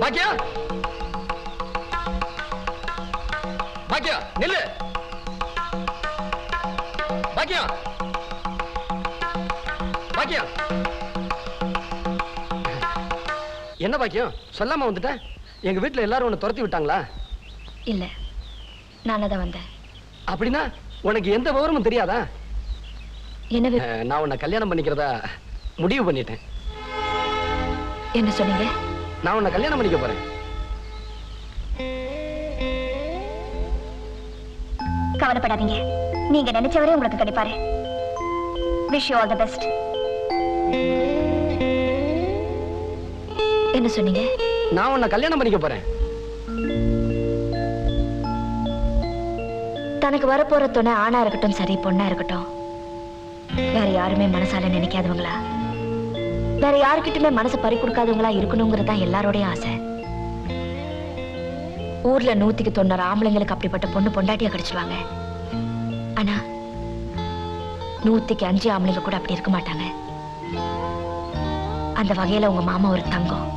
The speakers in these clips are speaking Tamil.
பாக்கியா பாக்கியா நில்லு. பாக்கியா பாக்கியா என்ன பாக்கியம் சொல்லாம வந்துட்ட? எங்க வீட்டுல எல்லாரும் உன்னை துரத்தி விட்டாங்களா? இல்ல, நானே தான் வந்தேன். அப்படின்னா உனக்கு எந்த விவரமும் தெரியாதா? என்ன? நான் உன்னை கல்யாணம் பண்ணிக்கிறதா முடிவு பண்ணிட்டேன். என்ன சொன்னீங்க? நான் உன்னை கல்யாணம் பண்ணிக்க போறேன். கவலைப்படாதீங்க, நீங்க நினைச்சவரே உங்களுக்கு கிடைப்பாரு. Wish you all the best. என்ன சொன்னீங்க? நான் உன்னை கல்யாணம் பண்ணிக்க போறேன். தனக்கு வரப்போற துணை ஆணா இருக்கட்டும் சரி, பொண்ணா இருக்கட்டும், வேற யாருமே மனசால நினைக்காதவங்களா, வேற யாருக்கிட்டுமே மனசை பறி கொடுக்காதவங்களா இருக்கணுங்கிறது தான் எல்லாரோடையும் ஆசை. ஊர்ல 190 ஆம்பளைங்களுக்கு அப்படிப்பட்ட பொண்ணு பொண்டாட்டியா கிடைச்சிருவாங்க. ஆனா 105 ஆம்பளைங்க கூட அப்படி இருக்க மாட்டாங்க. அந்த வகையில உங்க மாமா ஒரு தங்கம்.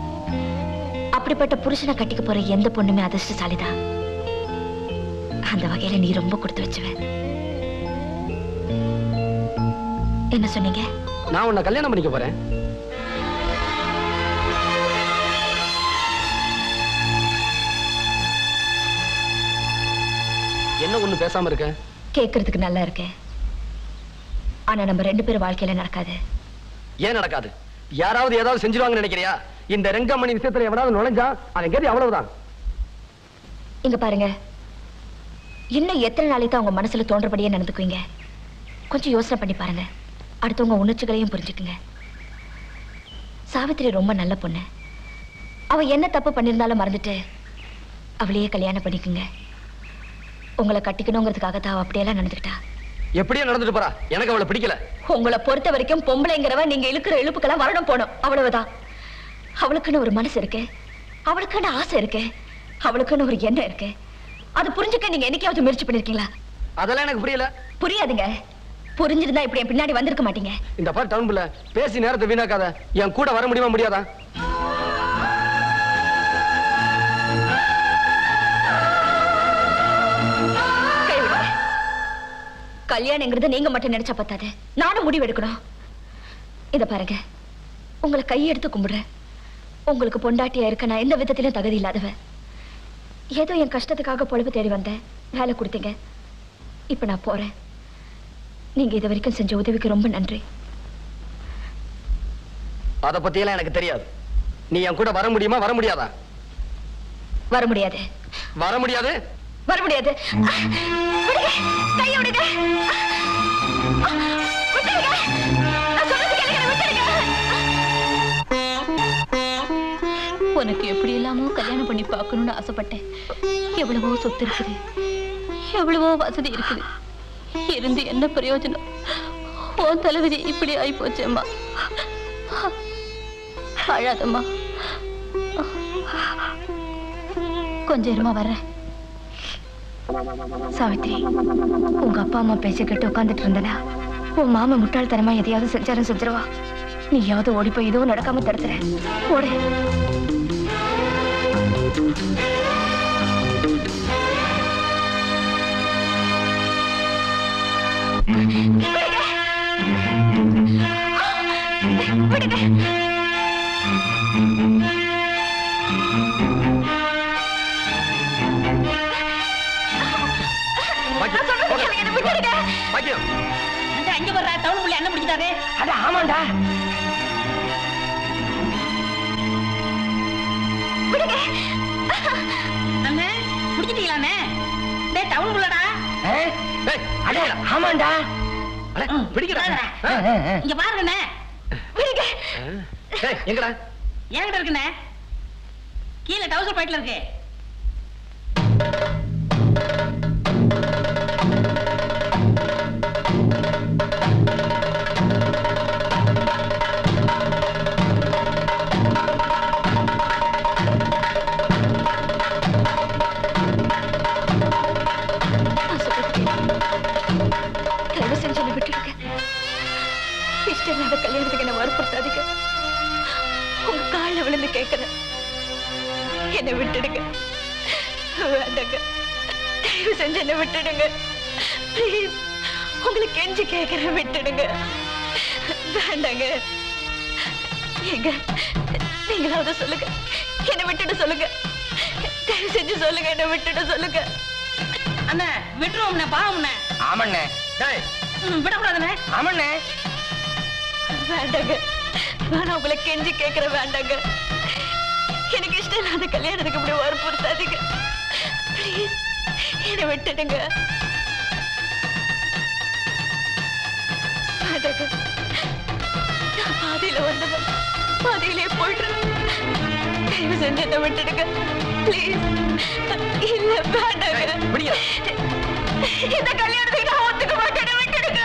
அப்படிப்பட்ட புருஷனை கட்டிக்க போற எந்த பொண்ணுமே அதிர்ஷ்டசாலிதான். அந்த வகையில நீ ரொம்ப கொடுத்து வச்சுவ. என்ன சொன்னீங்க? நான் உன்னை கல்யாணம் பண்ணிக்க போறேன். என்ன ஒண்ணு பேசாம இருக்க? கேட்கறதுக்கு நல்லா இருக்கு, ஆனா நம்ம 2 பேரும் வாழ்க்கையில நடக்காது. ஏன் நடக்காது? யாராவது ஏதாவது செஞ்சிருவாங்கன்னு நினைக்கிறியா? இந்த ரெங்கமணி விஷயத்துல எவனாவது நுழைஞ்சா அவன் கேட்டு அவ்வளவுதான். இங்க பாருங்க, இன்னும் எத்தனை நாளைக்கு தான் உங்க மனசுல தோன்றபடியே நடந்துக்குவீங்க? கொஞ்சம் யோசனை பண்ணி பாருங்க. அடுத்தவங்க உணர்ச்சிகளையும் புரிஞ்சுக்குங்க. சாவித்திரி ரொம்ப நல்ல பொண்ணு. அவ என்ன தப்பு பண்ணிருந்தாலும் மறந்துட்டு அவளையே கல்யாணம் பண்ணிக்குங்க. உங்களை கட்டிக்கணுங்கிறதுக்காக தான் அவ அப்படியெல்லாம் நடந்துக்கிட்டா. எப்படியே நடந்துட்டு போறா, எனக்கு அவளை பிடிக்கல. உங்களை பொறுத்த வரைக்கும் பொம்பளைங்கிறவ நீங்க இழுக்கிற இழுப்புக்கெல்லாம் வரணும் போனோம், அவ்வளவுதான். அவளுக்குன்னு ஒரு மனசு இருக்கு, அவளுக்குன்னு ஆசை இருக்கு, அவளுக்குன்னு ஒரு எண்ணம் இருக்கு. அது புரிஞ்சுக்க நீங்க என்னைக்காவது முயற்சி பண்ணிருக்கீங்களா? அதெல்லாம் எனக்கு புரியல. புரியாதுங்க. புரிஞ்சிருந்தா இப்படி என் பின்னாடி வந்திருக்க மாட்டீங்க. இந்த பார் டவுன் புள்ள, பேசி நேரத்தை வீணாக்காத. என் கூட வர முடியுமா முடியாதா? கல்யாணங்கிறது நீங்க மட்டும் நினைச்சா பத்தாது, நானும் முடிவு எடுக்கணும். இத பாருங்க, உங்களை கையெடுத்து கும்பிடுறேன். உங்களுக்கு பொண்டாட்டியா இருக்க நான் எந்த விதத்திலும் தகுதி இல்லாதவ. ஏதோ என் கஷ்டத்துக்காக பொழப்பு தேடி வந்தேன், வேலை கொடுத்தீங்க. இப்ப நான் போறேன். நீங்க இது வரைக்கும் செஞ்ச உதவிக்கு ரொம்ப நன்றி. அத பத்தியெல்லாம் எனக்கு தெரியாது. நீ என் கூட வர முடியுமா வர முடியாதா? வர முடியாது. வர முடியாது? வர முடியாது. கையை விடுங்க. உனக்கு எப்படி எல்லாமோ கல்யாணம் பண்ணி பார்க்கணும்னு ஆசைப்பட்டேன். எவ்வளவோ சொத்து இருக்குது, எவ்வளவோ வசதி இருக்குது, இருந்து என்ன பிரயோஜனம்? உன் தலைவிதி இப்படி ஆகி போச்சேம்மா. அழாதம்மா, கொஞ்சம் இருமா வர்றேன். சாவித்ரி, உங்க அப்பா அம்மா பேசிக்கிட்டு உட்காந்துட்டு இருந்தனா உன் மாமா முட்டாள்தனமா எதையாவது செஞ்சாலும் செஞ்சிருவா. நீயாவது ஓடி போய் எதுவும் நடக்காம தடுத்துற. ஓடு. அங்க வர்ற டவுன் புள்ளி என்ன பிடிச்சாரு? அட ஆமாண்டா. அண்ணே பிடிச்சிட்டீங்களாண்ணே? டேய் டவுன் புள்ளடா. அட ஆமாண்டா. பிடிக்கிறாங்க. இங்க பாருங்கண்ணே. விடுங்க. எங்கடா? என்கிட்ட இருக்குண்ணே, கீழே டவுசர் பாயிட்ல இருக்கு. கல்யாணத்துக்கு என்ன வற்புறுத்தாதீங்க. உங்க காலில் விழுந்து கேட்கிறேன். என்னை விட்டுடுங்க. வேண்டாங்க, தயவு செஞ்சு என்னை விட்டுடுங்க. ப்ளீஸ், உங்களுக்கு கெஞ்சி கேட்கிறேன், விட்டுடுங்க. வேண்டாங்க. எங்க நீங்களாவது சொல்லுங்க, என்னை விட்டுட்டு சொல்லுங்க. தயவு செஞ்சு சொல்லுங்க, என்னை விட்டுட்டு சொல்லுங்க. அண்ணே விட்டுருவோம்ண்ணே, பாவம்ண்ணே. ஆமண்ணே. டேய் விடக்கூடாதுண்ணே. ஆமண்ணே. வேண்டாங்க, நான் உங்களை கெஞ்சி கேட்கிறேன், வேண்டாங்க. எனக்கு இஷ்டம் இல்லாத கல்யாணத்துக்கு இப்படி வற்புறுத்தாதீங்க. ப்ளீஸ், என்னை விட்டுடுங்க. வேண்டாங்க, நான் பாதியில வந்தவன், பாதியிலே போயிடுறேன். தயவு செஞ்சு என்னை விட்டுடுங்க. ப்ளீஸ். இல்ல, வேண்டாங்க. இந்த கல்யாணத்துக்கு நான் ஒத்துக்க மாட்டேன், விட்டுடுங்க.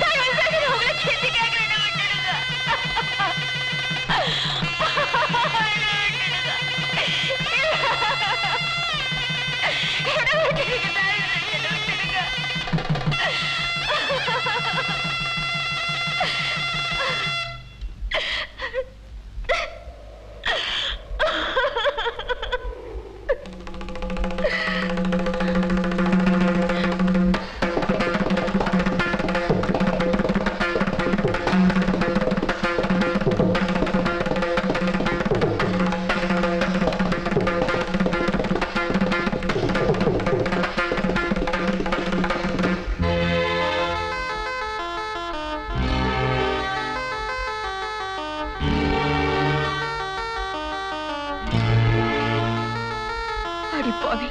தயவு செஞ்சு உங்களை கெஞ்சி கேட்கிறேன், விட்டுடுங்க. என்னை விட்டுடுங்க, தயவு செஞ்சு என்னை விட்டுடுங்க. அடிப்பாவி,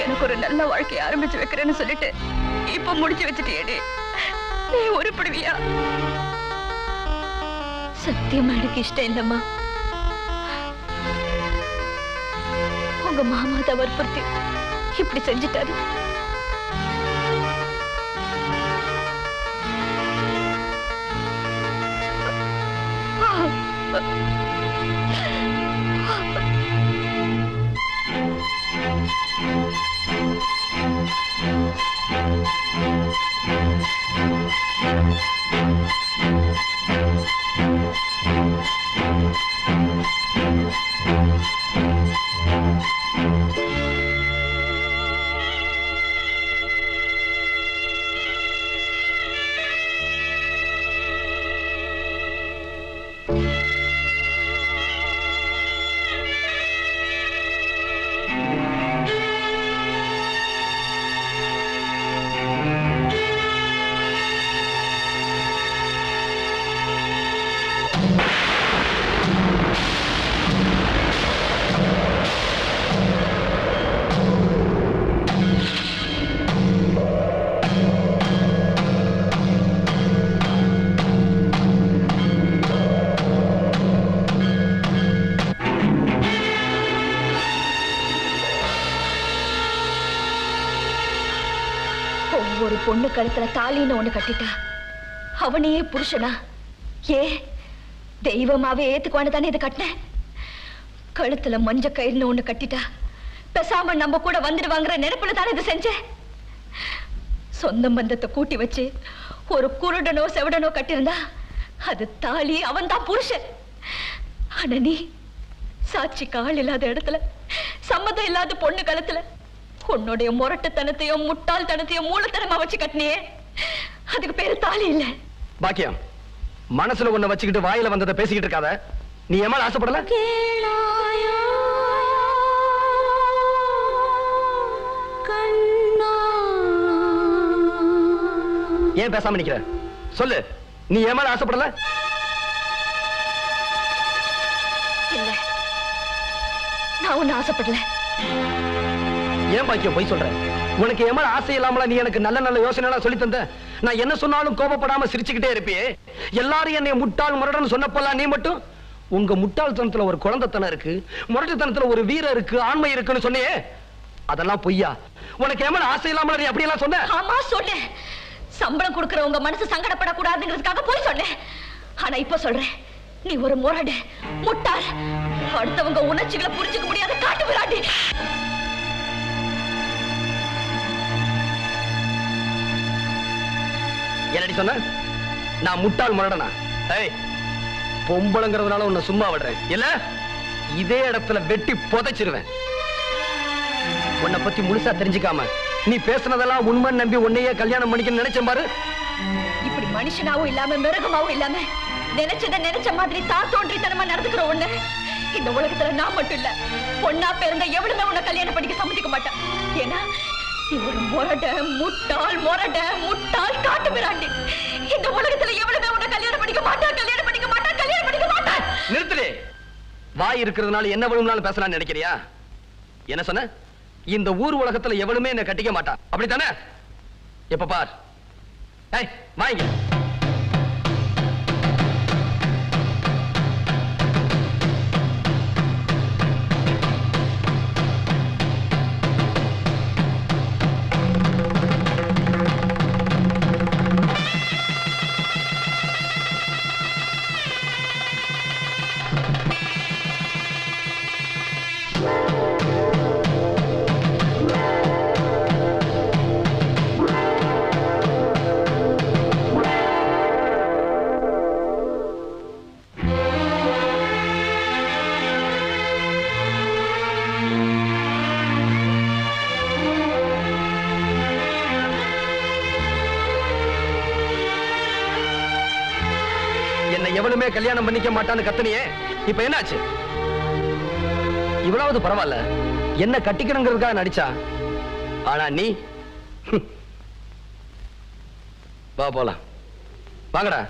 எனக்கு ஒரு நல்ல வாழ்க்கை ஆரம்பிச்சு வைக்கிறேன்னு சொல்லிட்டு இப்ப முடிச்சு வச்சுட்டேனே. நீ உருப்படுவியா? சத்தியமா எனக்கு இஷ்டம் இல்லம்மா. உங்க மாமா தான் வற்புறுத்தி இப்படி செஞ்சுட்டாரு. ஒரு பொண்ணு கழுத்துல தாலின்னு ஒண்ணு கட்டிட்டா அவனையே புருஷனா? ஏ தெய்வமாவே ஏத்துக்குவான்னு தானே இது கட்டினேன். கழுத்துல மஞ்ச கயிறுன்னு ஒண்ணு கட்டிட்டா பேசாம நம்ம கூட வந்துடுவாங்கிற நினைப்புல தானே இது செஞ்சேன். சொந்த பந்தத்தை கூட்டி வச்சு ஒரு குருடனோ செவடனோ கட்டியிருந்தா அது தாலி, அவன் தான் புருஷன். ஆனா நீ சாட்சிக்கு ஆள் இல்லாத இடத்துல, சம்மதம் இல்லாத பொண்ணு கழுத்துல உன்னுடைய முரட்டுத்தனத்தையும் முட்டாள்தனத்தையும் மூலத்தனமா வச்சு கட்டினியே, அதுக்கு பேரு தாலி இல்ல. பாக்கியம், மனசுல ஒண்ண வச்சுக்கிட்டு வாயில வந்ததை பேசிக்கிட்டு இருக்காத. நீ என் மேல ஆசைப்படல? ஏன் பேசாம நிக்கிற? சொல்லு, நீ என் மேல ஆசைப்படல? இல்ல, நான் ஒண்ணு ஆசைப்படல. ஏன் பாக்கியம் போய் சொல்ற? உனக்கு என் மேல ஆசை இல்லாமல நீ எனக்கு நல்ல நல்ல யோசனை எல்லாம் சொல்லி தந்த. நான் என்ன சொன்னாலும் கோபப்படாம சிரிச்சுக்கிட்டே இருப்பியே. எல்லாரும் என்னை முட்டாள் முரடன்னு சொன்னப்பெல்லாம் நீ மட்டும் உங்க முட்டாள்தனத்துல ஒரு குழந்தைத்தனம் இருக்கு, முரட்டுத்தனத்துல ஒரு வீரம் இருக்கு, ஆண்மை இருக்குன்னு சொன்னியே. அதெல்லாம் பொய்யா? உனக்கு என் மேல ஆசை இல்லாமல நீ அப்படி எல்லாம் சொன்ன? ஆமா சொன்னேன். சம்பளம் கொடுக்கிற உங்க மனசு சங்கடப்படக்கூடாதுங்கிறதுக்காக போய் சொன்னேன். ஆனா இப்ப சொல்றேன், நீ ஒரு முரடு, முட்டாள், அடுத்தவங்க உணர்ச்சிகளை புரிஞ்சுக்க முடியாத காட்டு விராட்டி. என்னடி சொன்ன? நான் முட்டாள் முரடனா? ஏய், பொம்பளைங்கிறதுனால உன்னை சும்மா விடுறேன் இல்ல? இதே இடத்துல வெட்டி புதைச்சிருவேன். உன்னை பத்தி முழுசா தெரிஞ்சுக்காம நீ பேசுனதெல்லாம் உண்மைன்னு நம்பி உன்னையே கல்யாணம் பண்ணிக்க நினைச்சேன் பாரு. இப்படி மனுஷனாவும் இல்லாம மிருகமாவும் இல்லாம நினைச்சத நினைச்ச மாதிரி தான் தோன்றித்தனமா நடந்துக்கிற ஒண்ணு இந்த உலகத்துல நான் மட்டும் இல்ல, பொண்ணா பிறந்த எவ்வளவுமே உன்னை கல்யாணம் பண்ணிக்க சம்மதிக்க மாட்டேன். ஏன்னா நீ ஒரு முட்டாள் காட்டு மிராண்டி. இந்த உலகத்துல எவ்வளவுமே உன்னை கல்யாணம் பண்ணிக்க மாட்டான். நிறுத்துடே. வாய் இருக்கிறதுனால என்ன வேணும்னாலும் பேசலாம்னு நினைக்கிறியா? என்ன சொன்ன? இந்த ஊர் உலகத்துல எவனுமே என்ன கட்டிக்க மாட்டான், அப்படித்தானே? எப்ப பார் வாங்க. எவனுமே கல்யாணம் பண்ணிக்க மாட்டான்னு கத்தனியே, இப்ப என்னாச்சு? இவ்வளவு பரவாயில்ல, என்ன கட்டிக்கணுங்கிறதுக்காக நடிச்சா. ஆனா நீ வா போலாம். வாங்கடா.